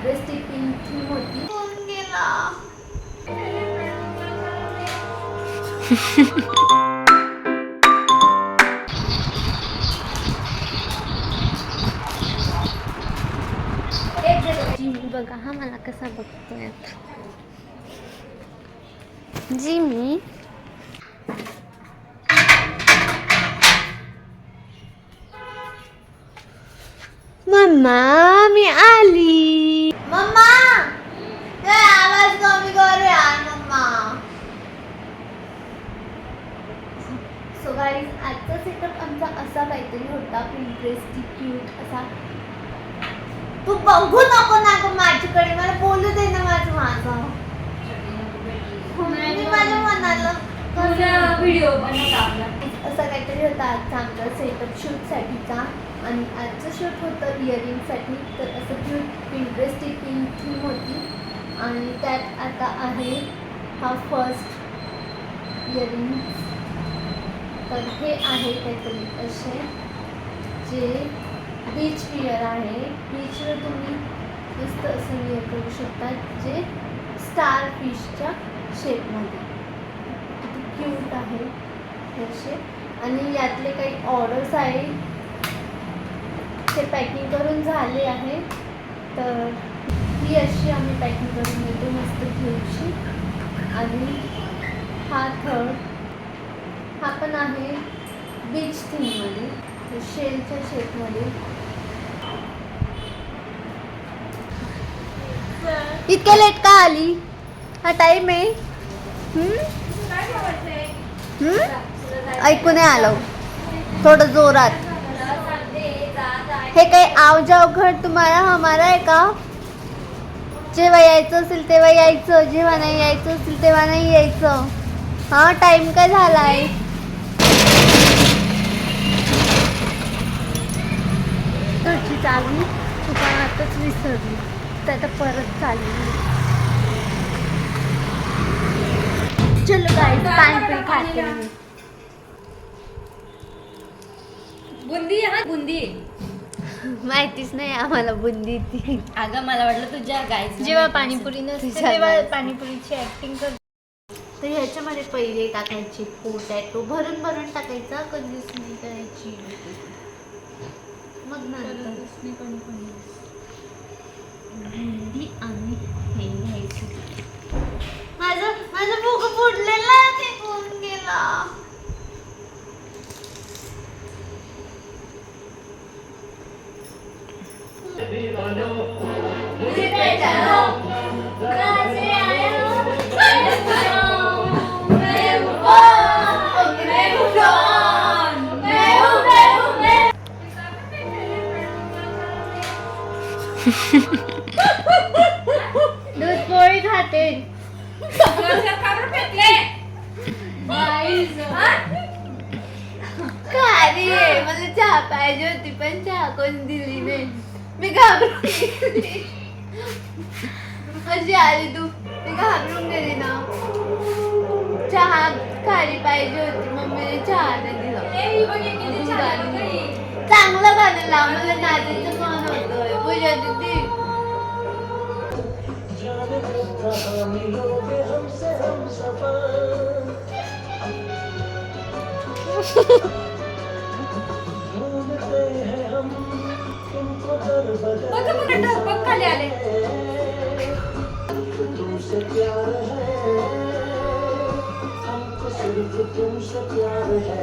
पिंटरेस्टिंग pink theme होती. कोण गेला? जिमी बघा हा मला कसा बघतोय आता. जिमी मम्मा मी आली. मम्मा काय आवाज कमी कर यार मम्मा. सो गाईज आजचा सेटअप आमचा असा काहीतरी होता, पिंटरेस्टी क्यूट असा. तू बघू नको ना गं माझ्याकडे, मला बोलू दे ना माझं. मी माझ्या मनाला व्हिडिओ बनवला असा काहीतरी होता आजचा आमचा सेटअप शूटसाठीचा. आणि आजचं शूट होतं इयरिंगसाठी. तर असं क्यूट पिंटरेस्टिंग पिंक थीम होती. आणि त्यात आता आहे हा फर्स्ट इयरिंग. तर हे आहे काहीतरी असे जे बीच वियर आहे. बीचवर तुम्ही मस्त असं वियर करू शकता, जे स्टार फिशच्या शेपमध्ये. किती क्यूट आहे असे. आणि यातले काही ऑर्डर्स आहे ते पॅकिंग करून झाले आहे. तर ही अशी आम्ही पॅकिंग करून देतो मस्त क्यूटची. आणि हा थर्ड हा पण आहे बीच थीममध्ये, शेलच्या शेपमध्ये. इतक्या लेट का आली? हा टाइम आहे. ऐकू नाही आलं थोडं जोरात. हे काही आव जाव घर तुम्हाला हमारा आहे का? जेव्हा यायचं असेल तेव्हा यायचं, जेव्हा नाही यायचं असेल तेव्हा नाही यायचं. हा टाइम काय झालाय? घरची चावी दुकानातच विसरली, तर आता परत चालली. चलो गाईस पाणीपुरी खाते मी. बुंदी हा बुंदी माहितीच नाही आम्हाला बुंदी ती. अगं मला वाटलं तुझ्या गायचं. जेव्हा पाणीपुरी नसते तेव्हा पाणीपुरीची ऍक्टिंग कर. तर ह्याच्यामध्ये पहिले टाकायचे पोटॅटो, भरून भरून टाकायचा, कंजूस नाही करायची. मग नंतर भेंडी आणि हे घ्यायचं. माझं भूक फुटलेला ते कोण गेला? दूध पोळी खाते. काय मला चहा पाहिजे होती पण चहा कोण दिली नाही. मी घाबरून गेली. अशी आली तू, मी घाबरून गेली ना. चहा खाली पाहिजे होती, मम्मीने चहा नाही दिला. चांगलं गाणं लाव, मला नाचीचं मन होतंय. पूजा दीदी बघ खाली आले. तुमसे प्यार है, हमको सिर्फ तुमसे प्यार है.